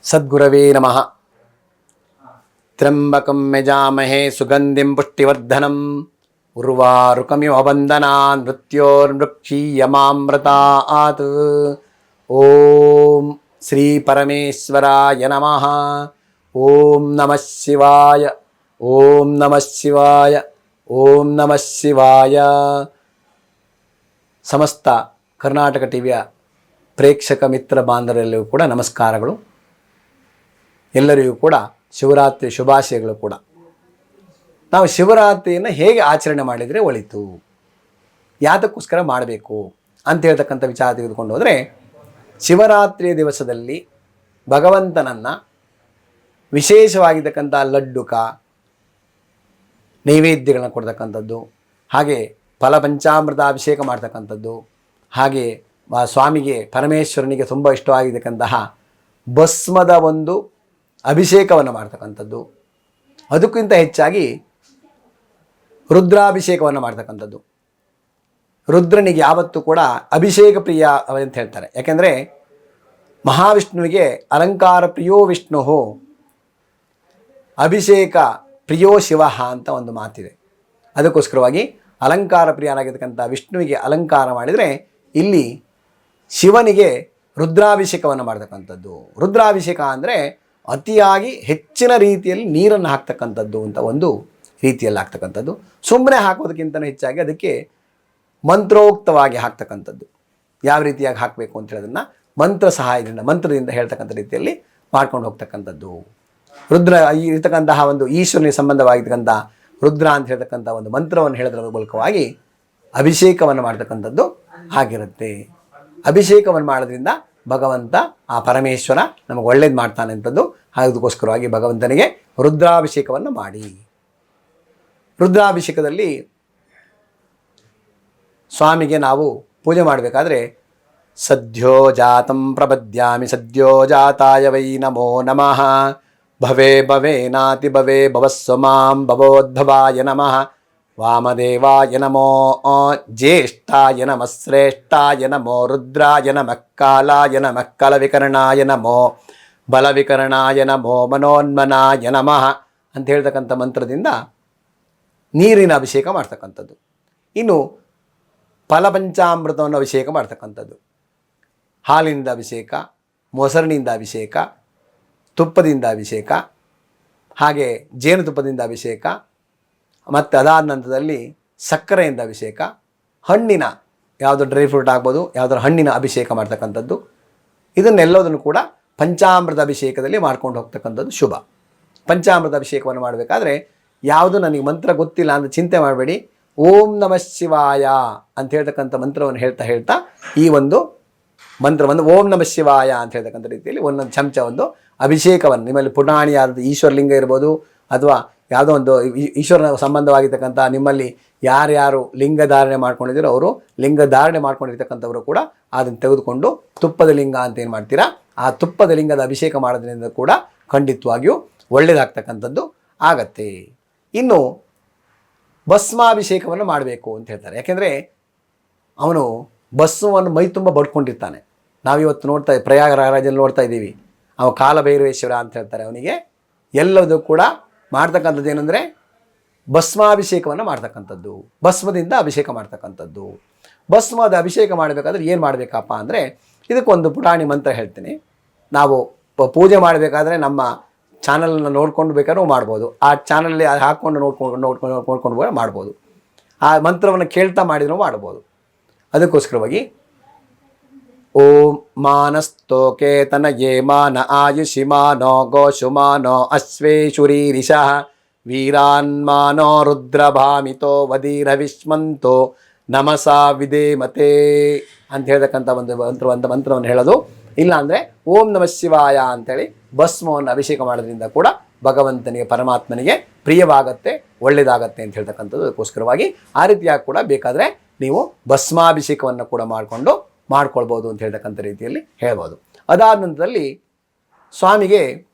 ಸದ್ಗುರವೇ ನಮಃ. ತ್ರ್ಯಂಬಕಂ ಯಜಾಮಹೇ ಸುಗಂಧಿಂ ಪುಷ್ಟಿವರ್ಧನಂ ಉರ್ವಾರುಕಮಿವ ಬಂಧನಾನ್ ಮೃತ್ಯೋರ್ಮೃಕ್ಷೀಯಮಾಮೃತಾತ್. ಓಂ ಶ್ರೀ ಪರಮೇಶ್ವರಾಯ ನಮಃ. ಓಂ ನಮಃ ಶಿವಾಯ. ಓಂ ನಮಃ ಶಿವಾಯ. ಓಂ ನಮಃ ಶಿವಾಯ. ಸಮಸ್ತ ಕರ್ನಾಟಕ ಟಿವಿಯ ಪ್ರೇಕ್ಷಕ ಮಿತ್ರ ಬಾಂಧವರೆಲ್ಲರಿಗೂ ಕೂಡ ನಮಸ್ಕಾರಗಳು. ಎಲ್ಲರಿಗೂ ಕೂಡ ಶಿವರಾತ್ರಿ ಶುಭಾಶಯಗಳು ಕೂಡ. ನಾವು ಶಿವರಾತ್ರಿಯನ್ನು ಹೇಗೆ ಆಚರಣೆ ಮಾಡಿದರೆ ಒಳಿತು, ಯಾತಕ್ಕೋಸ್ಕರ ಮಾಡಬೇಕು ಅಂತ ಹೇಳ್ತಕ್ಕಂಥ ವಿಚಾರ ತೆಗೆದುಕೊಂಡು ಹೋದರೆ, ಶಿವರಾತ್ರಿಯ ದಿವಸದಲ್ಲಿ ಭಗವಂತನನ್ನು ವಿಶೇಷವಾಗಿರ್ತಕ್ಕಂಥ ಲಡ್ಡುಕ ನೈವೇದ್ಯಗಳನ್ನ ಕೊಡ್ತಕ್ಕಂಥದ್ದು, ಹಾಗೆ ಫಲಪಂಚಾಮೃತ ಅಭಿಷೇಕ ಮಾಡ್ತಕ್ಕಂಥದ್ದು, ಹಾಗೆ ಸ್ವಾಮಿಗೆ ಪರಮೇಶ್ವರನಿಗೆ ತುಂಬ ಇಷ್ಟವಾಗಿರ್ತಕ್ಕಂತಹ ಭಸ್ಮದ ಒಂದು ಅಭಿಷೇಕವನ್ನು ಮಾಡ್ತಕ್ಕಂಥದ್ದು, ಅದಕ್ಕಿಂತ ಹೆಚ್ಚಾಗಿ ರುದ್ರಾಭಿಷೇಕವನ್ನು ಮಾಡ್ತಕ್ಕಂಥದ್ದು. ರುದ್ರನಿಗೆ ಯಾವತ್ತೂ ಕೂಡ ಅಭಿಷೇಕ ಪ್ರಿಯ ಅಂತ ಹೇಳ್ತಾರೆ. ಯಾಕೆಂದರೆ ಮಹಾವಿಷ್ಣುವಿಗೆ ಅಲಂಕಾರ ಪ್ರಿಯೋ ವಿಷ್ಣು ಅಭಿಷೇಕ ಪ್ರಿಯೋ ಶಿವ ಅಂತ ಒಂದು ಮಾತಿದೆ. ಅದಕ್ಕೋಸ್ಕರವಾಗಿ ಅಲಂಕಾರ ಪ್ರಿಯನಾಗಿರ್ತಕ್ಕಂಥ ವಿಷ್ಣುವಿಗೆ ಅಲಂಕಾರ ಮಾಡಿದರೆ, ಇಲ್ಲಿ ಶಿವನಿಗೆ ರುದ್ರಾಭಿಷೇಕವನ್ನು ಮಾಡ್ತಕ್ಕಂಥದ್ದು. ರುದ್ರಾಭಿಷೇಕ ಅಂದರೆ ಅತಿಯಾಗಿ ಹೆಚ್ಚಿನ ರೀತಿಯಲ್ಲಿ ನೀರನ್ನು ಹಾಕ್ತಕ್ಕಂಥದ್ದು ಅಂತ ಒಂದು ರೀತಿಯಲ್ಲಿ ಹಾಕ್ತಕ್ಕಂಥದ್ದು. ಸುಮ್ಮನೆ ಹಾಕೋದಕ್ಕಿಂತ ಹೆಚ್ಚಾಗಿ ಅದಕ್ಕೆ ಮಂತ್ರೋಕ್ತವಾಗಿ ಹಾಕ್ತಕ್ಕಂಥದ್ದು. ಯಾವ ರೀತಿಯಾಗಿ ಹಾಕಬೇಕು ಅಂತ ಹೇಳೋದನ್ನು ಮಂತ್ರ ಸಹಾಯದಿಂದ, ಮಂತ್ರದಿಂದ ಹೇಳ್ತಕ್ಕಂಥ ರೀತಿಯಲ್ಲಿ ಮಾಡ್ಕೊಂಡು ಹೋಗ್ತಕ್ಕಂಥದ್ದು. ರುದ್ರ ಇರ್ತಕ್ಕಂತಹ ಒಂದು ಈಶ್ವರನಿಗೆ ಸಂಬಂಧವಾಗಿರ್ತಕ್ಕಂಥ ರುದ್ರ ಅಂತ ಹೇಳ್ತಕ್ಕಂಥ ಒಂದು ಮಂತ್ರವನ್ನು ಹೇಳೋದ್ರ ಮೂಲಕವಾಗಿ ಅಭಿಷೇಕವನ್ನು ಮಾಡ್ತಕ್ಕಂಥದ್ದು ಆಗಿರುತ್ತೆ. ಅಭಿಷೇಕವನ್ನು ಮಾಡೋದ್ರಿಂದ ಭಗವಂತ ಆ ಪರಮೇಶ್ವರ ನಮಗೆ ಒಳ್ಳೇದು ಮಾಡ್ತಾನೆ ಅಂತದ್ದು. ಅದಕ್ಕೋಸ್ಕರವಾಗಿ ಭಗವಂತನಿಗೆ ರುದ್ರಾಭಿಷೇಕವನ್ನು ಮಾಡಿ, ರುದ್ರಾಭಿಷೇಕದಲ್ಲಿ ಸ್ವಾಮಿಗೆ ನಾವು ಪೂಜೆ ಮಾಡಬೇಕಾದ್ರೆ ಸದ್ಯೋ ಜಾತಂ ಪ್ರಪದ್ಯಾಮಿ ಸದ್ಯೋ ಜಾತಾಯ ವೈ ನಮೋ ನಮಃ. ಭವೇ ಭವೇ ನಾತಿ ಭವೇ ಭವಸ್ವ ಮಾಂ ಭವೋದ್ಭವಾಯ ನಮಃ. ವಾಮದೇವಾಯ ನಮೋ ಜ್ಯೇಷ್ಠಾಯ ನಮಃ ಶ್ರೇಷ್ಠಾಯ ನಮೋ ರುದ್ರಾಯ ನಮಃ ಕಾಲಾಯ ನಮಃ ಕಲವಿಕರ್ಣಾಯ ನಮೋ ಬಲವಿಕರ್ಣಾಯ ನಮೋ ಮನೋನ್ಮನಾಯ ನಮಃ ಅಂತ ಹೇಳ್ತಕ್ಕಂಥ ಮಂತ್ರದಿಂದ ನೀರಿನ ಅಭಿಷೇಕ ಮಾಡ್ತಕ್ಕಂಥದ್ದು. ಇನ್ನು ಫಲಪಂಚಾಮೃತವನ್ನು ಅಭಿಷೇಕ ಮಾಡ್ತಕ್ಕಂಥದ್ದು. ಹಾಲಿನಿಂದ ಅಭಿಷೇಕ, ಮೊಸರಿನಿಂದ ಅಭಿಷೇಕ, ತುಪ್ಪದಿಂದ ಅಭಿಷೇಕ, ಹಾಗೆ ಜೇನುತುಪ್ಪದಿಂದ ಅಭಿಷೇಕ, ಮತ್ತು ಅದಾದ ನಂತರದಲ್ಲಿ ಸಕ್ಕರೆಯಿಂದ ಅಭಿಷೇಕ, ಹಣ್ಣಿನ ಯಾವುದೋ ಡ್ರೈ ಫ್ರೂಟ್ ಆಗ್ಬೋದು, ಯಾವುದರ ಹಣ್ಣಿನ ಅಭಿಷೇಕ ಮಾಡ್ತಕ್ಕಂಥದ್ದು. ಇದನ್ನೆಲ್ಲದನ್ನು ಕೂಡ ಪಂಚಾಮೃತ ಅಭಿಷೇಕದಲ್ಲಿ ಮಾಡ್ಕೊಂಡು ಹೋಗ್ತಕ್ಕಂಥದ್ದು ಶುಭ. ಪಂಚಾಮೃತ ಅಭಿಷೇಕವನ್ನು ಮಾಡಬೇಕಾದ್ರೆ ಯಾವುದು ನನಗೆ ಮಂತ್ರ ಗೊತ್ತಿಲ್ಲ ಅಂತ ಚಿಂತೆ ಮಾಡಬೇಡಿ. ಓಂ ನಮಃ ಶಿವಾಯ ಅಂತ ಹೇಳ್ತಕ್ಕಂಥ ಮಂತ್ರವನ್ನು ಹೇಳ್ತಾ ಈ ಒಂದು ಮಂತ್ರವನ್ನು ಓಂ ನಮಃ ಶಿವಾಯ ಅಂತ ಹೇಳ್ತಕ್ಕಂಥ ರೀತಿಯಲ್ಲಿ ಒಂದೊಂದು ಚಮಚ ಒಂದು ಅಭಿಷೇಕವನ್ನು, ನಿಮ್ಮಲ್ಲಿ ಪುಟಾಣಿಯಾದ ಈಶ್ವರಲಿಂಗ ಇರ್ಬೋದು, ಅಥವಾ ಯಾವುದೋ ಒಂದು ಈಶ್ವರನ ಸಂಬಂಧವಾಗಿರ್ತಕ್ಕಂಥ ನಿಮ್ಮಲ್ಲಿ ಯಾರ್ಯಾರು ಲಿಂಗಧಾರಣೆ ಮಾಡ್ಕೊಂಡಿದ್ದೀರೋ ಅವರು ಲಿಂಗಧಾರಣೆ ಮಾಡ್ಕೊಂಡಿರ್ತಕ್ಕಂಥವರು ಕೂಡ ಅದನ್ನು ತೆಗೆದುಕೊಂಡು ತುಪ್ಪದ ಲಿಂಗ ಅಂತ ಏನು ಮಾಡ್ತೀರಾ, ಆ ತುಪ್ಪದ ಲಿಂಗದ ಅಭಿಷೇಕ ಮಾಡೋದ್ರಿಂದ ಕೂಡ ಖಂಡಿತವಾಗಿಯೂ ಒಳ್ಳೆಯದಾಗ್ತಕ್ಕಂಥದ್ದು ಆಗತ್ತೆ. ಇನ್ನು ಭಸ್ಮಾಭಿಷೇಕವನ್ನು ಮಾಡಬೇಕು ಅಂತ ಹೇಳ್ತಾರೆ. ಯಾಕೆಂದರೆ ಅವನು ಭಸ್ಮವನ್ನು ಮೈ ತುಂಬ ಬಡ್ಕೊಂಡಿರ್ತಾನೆ. ನಾವಿವತ್ತು ನೋಡ್ತಾ ಪ್ರಯಾಗರಾಜಲ್ಲಿ ನೋಡ್ತಾ ಇದ್ದೀವಿ, ಅವ ಕಾಲಭೈರವೇಶ್ವರ ಅಂತ ಹೇಳ್ತಾರೆ. ಅವನಿಗೆ ಎಲ್ಲದೂ ಕೂಡ ಮಾಡ್ತಕ್ಕಂಥದ್ದು ಏನಂದರೆ ಭಸ್ಮಾಭಿಷೇಕವನ್ನು ಮಾಡ್ತಕ್ಕಂಥದ್ದು, ಭಸ್ಮದಿಂದ ಅಭಿಷೇಕ ಮಾಡ್ತಕ್ಕಂಥದ್ದು. ಭಸ್ಮದ ಅಭಿಷೇಕ ಮಾಡಬೇಕಾದ್ರೆ ಏನು ಮಾಡಬೇಕಪ್ಪ ಅಂದರೆ, ಇದಕ್ಕೊಂದು ಪುಟಾಣಿ ಮಂತ್ರ ಹೇಳ್ತೀನಿ. ನಾವು ಪೂಜೆ ಮಾಡಬೇಕಾದ್ರೆ ನಮ್ಮ ಚಾನಲನ್ನು ನೋಡ್ಕೊಂಡು ಬೇಕಾದ್ರೂ ಮಾಡ್ಬೋದು, ಆ ಚಾನಲಲ್ಲಿ ಹಾಕ್ಕೊಂಡು ನೋಡ್ಕೊಂಡು ಮಾಡ್ಬೋದು, ಆ ಮಂತ್ರವನ್ನು ಕೇಳ್ತಾ ಮಾಡಿದ್ರೂ ಮಾಡ್ಬೋದು. ಅದಕ್ಕೋಸ್ಕರವಾಗಿ ಓಂ ಮಾನಸ್ತೋಕೇತನ ಯೇ ಮಾನ ಆಯುಷಿಮಾನೋ ಗೋಷುಮಾನೋ ಅಶ್ವೇಶುರೀರಿಷಃ ವೀರಾನ್ಮಾನೋ ರುದ್ರಭಾಮಿತೋ ವದೀರವಿಷ್ಮಂತೋ ನಮಸಾ ವಿಧೇಮತೆ ಅಂತ ಹೇಳ್ತಕ್ಕಂಥ ಒಂದು ಮಂತ್ರವನ್ನು ಹೇಳೋದು. ಇಲ್ಲಾಂದರೆ ಓಂ ನಮಃ ಶಿವಾಯ ಅಂಥೇಳಿ ಭಸ್ಮವನ್ನು ಅಭಿಷೇಕ ಮಾಡೋದ್ರಿಂದ ಕೂಡ ಭಗವಂತನಿಗೆ ಪರಮಾತ್ಮನಿಗೆ ಪ್ರಿಯವಾಗತ್ತೆ, ಒಳ್ಳೆಯದಾಗತ್ತೆ ಅಂತ ಹೇಳ್ತಕ್ಕಂಥದ್ದು. ಅದಕ್ಕೋಸ್ಕರವಾಗಿ ಆ ರೀತಿಯಾಗಿ ಕೂಡ ಬೇಕಾದರೆ ನೀವು ಭಸ್ಮಾಭಿಷೇಕವನ್ನು ಕೂಡ ಮಾಡ್ಕೊಳ್ಬೋದು ಅಂತ ಹೇಳ್ತಕ್ಕಂಥ ರೀತಿಯಲ್ಲಿ ಹೇಳ್ಬೋದು. ಅದಾದ ನಂತರದಲ್ಲಿ ಸ್ವಾಮಿಗೆ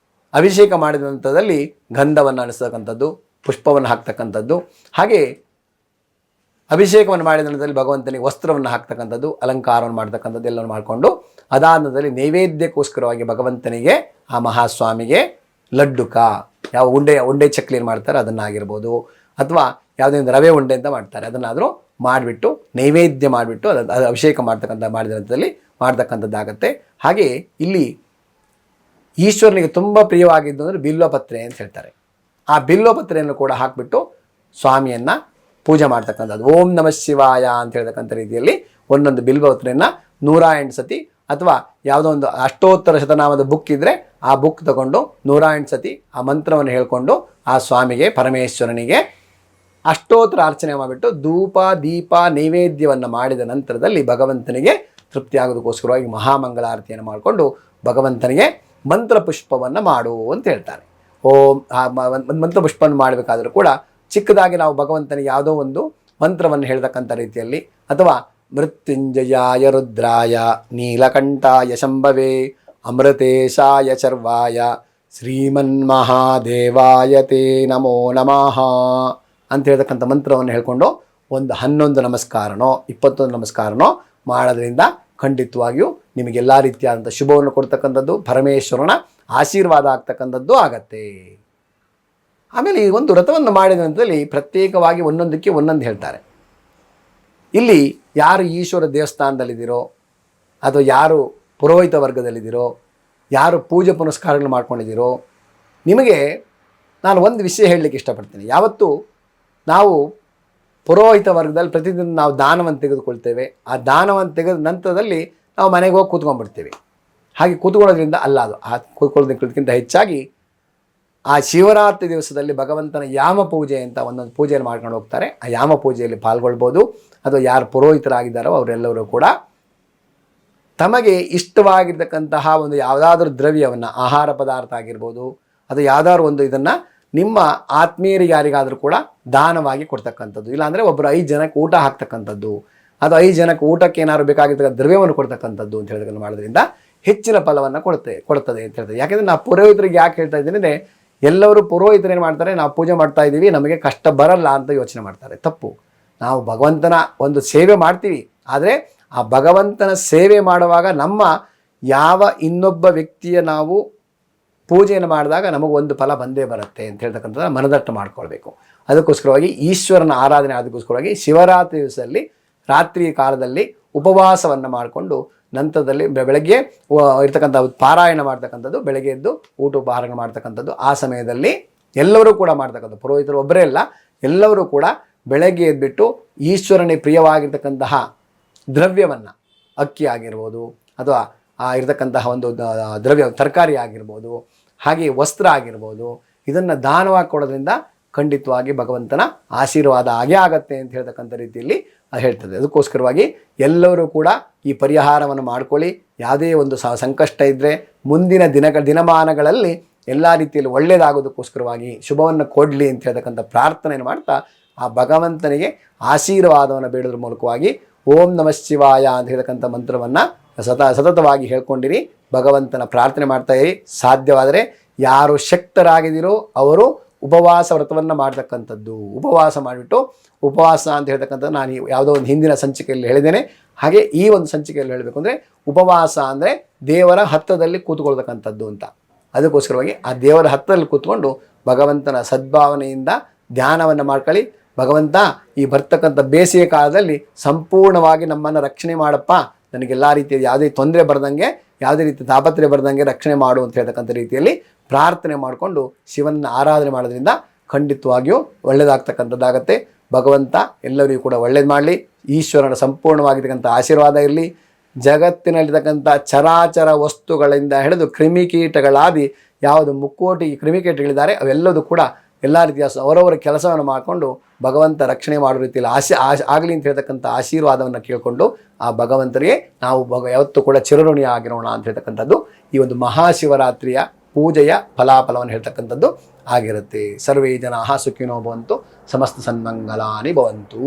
ಅಭಿಷೇಕ ಮಾಡಿದ ನಂತರದಲ್ಲಿ ಗಂಧವನ್ನು ಅನಿಸ್ತಕ್ಕಂಥದ್ದು, ಪುಷ್ಪವನ್ನು ಹಾಕ್ತಕ್ಕಂಥದ್ದು, ಹಾಗೆ ಅಭಿಷೇಕವನ್ನು ಮಾಡಿದ ನಂತರದಲ್ಲಿ ಭಗವಂತನಿಗೆ ವಸ್ತ್ರವನ್ನು ಹಾಕ್ತಕ್ಕಂಥದ್ದು, ಅಲಂಕಾರವನ್ನು ಮಾಡ್ತಕ್ಕಂಥದ್ದು ಎಲ್ಲವನ್ನು ಮಾಡಿಕೊಂಡು ಅದಾದ ನಂತರದಲ್ಲಿ ನೈವೇದ್ಯಕ್ಕೋಸ್ಕರವಾಗಿ ಭಗವಂತನಿಗೆ ಆ ಮಹಾಸ್ವಾಮಿಗೆ ಲಡ್ಡುಕ, ಯಾವ ಉಂಡೆ ಚಕ್ಲಿ ಏನು ಮಾಡ್ತಾರೆ ಅದನ್ನಾಗಿರ್ಬೋದು, ಅಥವಾ ಯಾವುದೇ ಒಂದು ರವೆ ಉಂಡೆ ಅಂತ ಮಾಡ್ತಾರೆ ಅದನ್ನಾದರೂ ಮಾಡಿಬಿಟ್ಟು ನೈವೇದ್ಯ ಮಾಡಿಬಿಟ್ಟು ಅದು ಅಭಿಷೇಕ ಮಾಡಿದ ನಂತರದಲ್ಲಿ ಮಾಡ್ತಕ್ಕಂಥದ್ದಾಗತ್ತೆ. ಹಾಗೆ ಇಲ್ಲಿ ಈಶ್ವರನಿಗೆ ತುಂಬ ಪ್ರಿಯವಾಗಿದ್ದು ಅಂದರೆ ಬಿಲ್ವಪತ್ರೆ ಅಂತ ಹೇಳ್ತಾರೆ. ಆ ಬಿಲ್ವಪತ್ರೆಯನ್ನು ಕೂಡ ಹಾಕಿಬಿಟ್ಟು ಸ್ವಾಮಿಯನ್ನು ಪೂಜೆ ಮಾಡ್ತಕ್ಕಂಥದ್ದು. ಓಂ ನಮಃ ಶಿವಾಯ ಅಂತ ಹೇಳ್ತಕ್ಕಂಥ ರೀತಿಯಲ್ಲಿ ಒಂದೊಂದು ಬಿಲ್ವಪತ್ರೆಯನ್ನು 108 ಸತಿ, ಅಥವಾ ಯಾವುದೋ ಒಂದು ಅಷ್ಟೋತ್ತರ ಶತನಾಮದ ಬುಕ್ ಇದ್ದರೆ ಆ ಬುಕ್ ತಗೊಂಡು 108 ಸತಿ ಆ ಮಂತ್ರವನ್ನು ಹೇಳಿಕೊಂಡು ಆ ಸ್ವಾಮಿಗೆ ಪರಮೇಶ್ವರನಿಗೆ ಅಷ್ಟೋತ್ತರ ಅರ್ಚನೆ ಮಾಡಿಬಿಟ್ಟು ಧೂಪ ದೀಪ ನೈವೇದ್ಯವನ್ನು ಮಾಡಿದ ನಂತರದಲ್ಲಿ ಭಗವಂತನಿಗೆ ತೃಪ್ತಿಯಾಗೋದಕ್ಕೋಸ್ಕರವಾಗಿ ಮಹಾಮಂಗಳಾರತಿಯನ್ನು ಮಾಡಿಕೊಂಡು ಭಗವಂತನಿಗೆ ಮಂತ್ರಪುಷ್ಪವನ್ನು ಮಾಡು ಅಂತ ಹೇಳ್ತಾರೆ. ಓಂ ಮಂತ್ರಪುಷ್ಪವನ್ನು ಮಾಡಬೇಕಾದ್ರೂ ಕೂಡ ಚಿಕ್ಕದಾಗಿ ನಾವು ಭಗವಂತನಿಗೆ ಯಾವುದೋ ಒಂದು ಮಂತ್ರವನ್ನು ಹೇಳ್ತಕ್ಕಂಥ ರೀತಿಯಲ್ಲಿ, ಅಥವಾ ಮೃತ್ಯುಂಜಯಾಯ ರುದ್ರಾಯ ನೀಲಕಂಠಾಯ ಶಂಭವೇ ಅಮೃತೇಶಾಯ ಚರ್ವಾಯ ಶ್ರೀಮನ್ಮಹಾದೇವಾಯ ತೇ ನಮೋ ನಮಃ ಅಂತ ಹೇಳ್ತಕ್ಕಂಥ ಮಂತ್ರವನ್ನು ಹೇಳ್ಕೊಂಡು ಒಂದು 11 ನಮಸ್ಕಾರನೋ 21 ನಮಸ್ಕಾರನೋ ಮಾಡೋದ್ರಿಂದ ಖಂಡಿತವಾಗಿಯೂ ನಿಮಗೆಲ್ಲ ರೀತಿಯಾದಂಥ ಶುಭವನ್ನು ಕೊಡ್ತಕ್ಕಂಥದ್ದು, ಪರಮೇಶ್ವರನ ಆಶೀರ್ವಾದ ಆಗ್ತಕ್ಕಂಥದ್ದು ಆಗತ್ತೆ. ಆಮೇಲೆ ಈ ಒಂದು ವ್ರತವನ್ನು ಮಾಡಿದ ನಂತರದಲ್ಲಿ ಪ್ರತ್ಯೇಕವಾಗಿ ಒಂದೊಂದಕ್ಕೆ ಒಂದೊಂದು ಹೇಳ್ತಾರೆ. ಇಲ್ಲಿ ಯಾರು ಈಶ್ವರ ದೇವಸ್ಥಾನದಲ್ಲಿದ್ದೀರೋ, ಅಥವಾ ಯಾರು ಪುರೋಹಿತ ವರ್ಗದಲ್ಲಿದ್ದೀರೋ, ಯಾರು ಪೂಜೆ ಪುನಸ್ಕಾರಗಳು ಮಾಡ್ಕೊಂಡಿದ್ದೀರೋ, ನಿಮಗೆ ನಾನು ಒಂದು ವಿಷಯ ಹೇಳಲಿಕ್ಕೆ ಇಷ್ಟಪಡ್ತೀನಿ. ಯಾವತ್ತು ನಾವು ಪುರೋಹಿತ ವರ್ಗದಲ್ಲಿ ಪ್ರತಿದಿನ ನಾವು ದಾನವನ್ನು ತೆಗೆದುಕೊಳ್ತೇವೆ, ಆ ದಾನವನ್ನು ತೆಗೆದ ನಂತರದಲ್ಲಿ ನಾವು ಮನೆಗೆ ಹೋಗಿ ಕೂತ್ಕೊಂಡ್ಬಿಡ್ತೇವೆ. ಹಾಗೆ ಕೂತ್ಕೊಳ್ಳೋದ್ರಿಂದ ಅಲ್ಲ, ಅದು ಆ ಕೂತ್ಕೊಳ್ಳೋದಕ್ಕಿಂತ ಹೆಚ್ಚಾಗಿ ಆ ಶಿವರಾತ್ರಿ ದಿವಸದಲ್ಲಿ ಭಗವಂತನ ಯಾಮ ಪೂಜೆ ಅಂತ ಒಂದೊಂದು ಪೂಜೆಯನ್ನು ಮಾಡ್ಕೊಂಡು ಹೋಗ್ತಾರೆ. ಆ ಯಾಮ ಪೂಜೆಯಲ್ಲಿ ಪಾಲ್ಗೊಳ್ಬೋದು. ಅಥವಾ ಯಾರು ಪುರೋಹಿತರಾಗಿದ್ದಾರೋ ಅವರೆಲ್ಲರೂ ಕೂಡ ತಮಗೆ ಇಷ್ಟವಾಗಿರ್ತಕ್ಕಂತಹ ಒಂದು ಯಾವುದಾದ್ರೂ ದ್ರವ್ಯವನ್ನು, ಆಹಾರ ಪದಾರ್ಥ ಆಗಿರ್ಬೋದು, ಅದು ಯಾವುದಾದ್ರು ಒಂದು ಇದನ್ನು ನಿಮ್ಮ ಆತ್ಮೀಯರಿಗೆ ಯಾರಿಗಾದರೂ ಕೂಡ ದಾನವಾಗಿ ಕೊಡ್ತಕ್ಕಂಥದ್ದು, ಇಲ್ಲಾಂದರೆ ಒಬ್ಬರು 5 ಜನಕ್ಕೆ ಊಟ ಹಾಕ್ತಕ್ಕಂಥದ್ದು, ಅದು 5 ಜನಕ್ಕೆ ಊಟಕ್ಕೆ ಏನಾದ್ರು ಬೇಕಾಗಿರ್ತಕ್ಕಂಥ ದ್ರವ್ಯವನ್ನು ಕೊಡ್ತಕ್ಕಂಥದ್ದು ಅಂತ ಹೇಳೋದನ್ನು ಮಾಡೋದ್ರಿಂದ ಹೆಚ್ಚಿನ ಫಲವನ್ನು ಕೊಡ್ತದೆ ಅಂತ ಹೇಳ್ತದೆ. ಯಾಕೆಂದರೆ ನಾವು ಪುರೋಹಿತರಿಗೆ ಯಾಕೆ ಹೇಳ್ತಾ ಇದ್ದೀನಿ ಅಂದರೆ, ಎಲ್ಲರೂ ಪುರೋಹಿತರು ಏನು ಮಾಡ್ತಾರೆ, ನಾವು ಪೂಜೆ ಮಾಡ್ತಾ ಇದ್ದೀವಿ ನಮಗೆ ಕಷ್ಟ ಬರಲ್ಲ ಅಂತ ಯೋಚನೆ ಮಾಡ್ತಾರೆ. ತಪ್ಪು. ನಾವು ಭಗವಂತನ ಒಂದು ಸೇವೆ ಮಾಡ್ತೀವಿ, ಆದರೆ ಆ ಭಗವಂತನ ಸೇವೆ ಮಾಡುವಾಗ ನಮ್ಮ ಯಾವ ಇನ್ನೊಬ್ಬ ವ್ಯಕ್ತಿಯ ನಾವು ಪೂಜೆಯನ್ನು ಮಾಡಿದಾಗ ನಮಗೊಂದು ಫಲ ಬಂದೇ ಬರುತ್ತೆ ಅಂತ ಹೇಳ್ತಕ್ಕಂಥದ್ದು ಮನದಟ್ಟು ಮಾಡ್ಕೊಳ್ಬೇಕು. ಅದಕ್ಕೋಸ್ಕರವಾಗಿ ಈಶ್ವರನ ಆರಾಧನೆ ಆದಕ್ಕೋಸ್ಕರವಾಗಿ ಶಿವರಾತ್ರಿ ದಿವಸದಲ್ಲಿ ರಾತ್ರಿ ಕಾಲದಲ್ಲಿ ಉಪವಾಸವನ್ನು ಮಾಡಿಕೊಂಡು ನಂತರದಲ್ಲಿ ಬೆಳಗ್ಗೆ ಇರ್ತಕ್ಕಂಥ ಪಾರಾಯಣ ಮಾಡ್ತಕ್ಕಂಥದ್ದು, ಬೆಳಗ್ಗೆ ಎದ್ದು ಊಟ ಉಪಹಾರಗಳು ಮಾಡ್ತಕ್ಕಂಥದ್ದು. ಆ ಸಮಯದಲ್ಲಿ ಎಲ್ಲರೂ ಕೂಡ ಮಾಡ್ತಕ್ಕಂಥ ಪುರೋಹಿತರು ಒಬ್ಬರೇ ಅಲ್ಲ, ಎಲ್ಲರೂ ಕೂಡ ಬೆಳಗ್ಗೆ ಎದ್ಬಿಟ್ಟು ಈಶ್ವರನಿಗೆ ಪ್ರಿಯವಾಗಿರ್ತಕ್ಕಂತಹ ದ್ರವ್ಯವನ್ನು, ಅಕ್ಕಿ ಆಗಿರ್ಬೋದು, ಅಥವಾ ಇರತಕ್ಕಂತಹ ಒಂದು ದ್ರವ್ಯ ತರಕಾರಿ ಆಗಿರ್ಬೋದು, ಹಾಗೆ ವಸ್ತ್ರ ಆಗಿರ್ಬೋದು, ಇದನ್ನು ದಾನವಾಗಿ ಕೊಡೋದ್ರಿಂದ ಖಂಡಿತವಾಗಿ ಭಗವಂತನ ಆಶೀರ್ವಾದ ಆಗೇ ಆಗತ್ತೆ ಅಂತ ಹೇಳ್ತಕ್ಕಂಥ ರೀತಿಯಲ್ಲಿ ಹೇಳ್ತದೆ. ಅದಕ್ಕೋಸ್ಕರವಾಗಿ ಎಲ್ಲರೂ ಕೂಡ ಈ ಪರಿಹಾರವನ್ನು ಮಾಡ್ಕೊಳ್ಳಿ. ಯಾವುದೇ ಒಂದು ಸಂಕಷ್ಟ ಇದ್ದರೆ ಮುಂದಿನ ದಿನಮಾನಗಳಲ್ಲಿ ಎಲ್ಲ ರೀತಿಯಲ್ಲಿ ಒಳ್ಳೆಯದಾಗೋದಕ್ಕೋಸ್ಕರವಾಗಿ ಶುಭವನ್ನು ಕೊಡಲಿ ಅಂತ ಹೇಳ್ತಕ್ಕಂಥ ಪ್ರಾರ್ಥನೆಯನ್ನು ಮಾಡ್ತಾ ಆ ಭಗವಂತನಿಗೆ ಆಶೀರ್ವಾದವನ್ನು ಬೇಡೋದ್ರ ಮೂಲಕವಾಗಿ ಓಂ ನಮಃ ಶಿವಾಯ ಅಂತ ಹೇಳ್ತಕ್ಕಂಥ ಮಂತ್ರವನ್ನು ಸತತವಾಗಿ ಹೇಳ್ಕೊಂಡಿರಿ. ಭಗವಂತನ ಪ್ರಾರ್ಥನೆ ಮಾಡ್ತಾ ಇರಿ. ಸಾಧ್ಯವಾದರೆ ಯಾರು ಶಕ್ತರಾಗಿದ್ದೀರೋ ಅವರು ಉಪವಾಸ ವ್ರತವನ್ನು ಮಾಡ್ತಕ್ಕಂಥದ್ದು. ಉಪವಾಸ ಮಾಡಿಬಿಟ್ಟು, ಉಪವಾಸ ಅಂತ ಹೇಳ್ತಕ್ಕಂಥದ್ದು ನಾನು ಯಾವುದೋ ಒಂದು ಹಿಂದಿನ ಸಂಚಿಕೆಯಲ್ಲಿ ಹೇಳಿದ್ದೇನೆ. ಹಾಗೆ ಈ ಒಂದು ಸಂಚಿಕೆಯಲ್ಲಿ ಹೇಳಬೇಕು ಅಂದರೆ, ಉಪವಾಸ ಅಂದರೆ ದೇವರ ಹತ್ತದಲ್ಲಿ ಕೂತ್ಕೊಳ್ತಕ್ಕಂಥದ್ದು ಅಂತ. ಅದಕ್ಕೋಸ್ಕರವಾಗಿ ಆ ದೇವರ ಹತ್ತದಲ್ಲಿ ಕೂತ್ಕೊಂಡು ಭಗವಂತನ ಸದ್ಭಾವನೆಯಿಂದ ಧ್ಯಾನವನ್ನು ಮಾಡ್ಕೊಳ್ಳಿ. ಭಗವಂತ, ಈ ಬರ್ತಕ್ಕಂಥ ಬೇಸಿಗೆ ಕಾಲದಲ್ಲಿ ಸಂಪೂರ್ಣವಾಗಿ ನಮ್ಮನ್ನು ರಕ್ಷಣೆ ಮಾಡಪ್ಪ, ನನಗೆಲ್ಲ ರೀತಿಯ ಯಾವುದೇ ತೊಂದರೆ ಬರದಂಗೆ, ಯಾವುದೇ ರೀತಿಯ ತಾಪತ್ರೆ ಬರದಂಗೆ ರಕ್ಷಣೆ ಮಾಡು ಅಂತ ಹೇಳ್ತಕ್ಕಂಥ ರೀತಿಯಲ್ಲಿ ಪ್ರಾರ್ಥನೆ ಮಾಡಿಕೊಂಡು ಶಿವನ ಆರಾಧನೆ ಮಾಡೋದ್ರಿಂದ ಖಂಡಿತವಾಗಿಯೂ ಒಳ್ಳೆಯದಾಗ್ತಕ್ಕಂಥದ್ದಾಗತ್ತೆ. ಭಗವಂತ ಎಲ್ಲರಿಗೂ ಕೂಡ ಒಳ್ಳೇದು ಮಾಡಲಿ. ಈಶ್ವರನ ಸಂಪೂರ್ಣವಾಗಿರ್ತಕ್ಕಂಥ ಆಶೀರ್ವಾದ ಇರಲಿ. ಜಗತ್ತಿನಲ್ಲಿರ್ತಕ್ಕಂಥ ಚರಾಚರ ವಸ್ತುಗಳಿಂದ ಹಿಡಿದು ಕ್ರಿಮಿಕೀಟಗಳಾದಿ ಯಾವುದು ಮುಕ್ಕೋಟಿ ಕ್ರಿಮಿಕೀಟಗಳಿದ್ದಾರೆ ಅವೆಲ್ಲದೂ ಕೂಡ ಎಲ್ಲ ರೀತಿಯ ಅವರವರ ಕೆಲಸವನ್ನು ಮಾಡಿಕೊಂಡು ಭಗವಂತ ರಕ್ಷಣೆ ಮಾಡೋ ರೀತಿಯಲ್ಲಿ ಆಗಲಿ ಅಂತ ಹೇಳ್ತಕ್ಕಂಥ ಆಶೀರ್ವಾದವನ್ನು ಕೇಳಿಕೊಂಡು ಆ ಭಗವಂತರಿಗೆ ನಾವು ಯಾವತ್ತೂ ಕೂಡ ಚಿರಋಣಿ ಆಗಿರೋಣ ಅಂತ ಹೇಳ್ತಕ್ಕಂಥದ್ದು ಈ ಒಂದು ಮಹಾಶಿವರಾತ್ರಿಯ ಪೂಜೆಯ ಫಲಾಫಲವನ್ನು ಹೇಳ್ತಕ್ಕಂಥದ್ದು ಆಗಿರುತ್ತೆ. ಸರ್ವೇ ಜನಾಃ ಸುಖಿನೋ ಭವಂತು, ಸಮಸ್ತ ಸನ್ಮಂಗಲಾನಿ ಭವಂತು.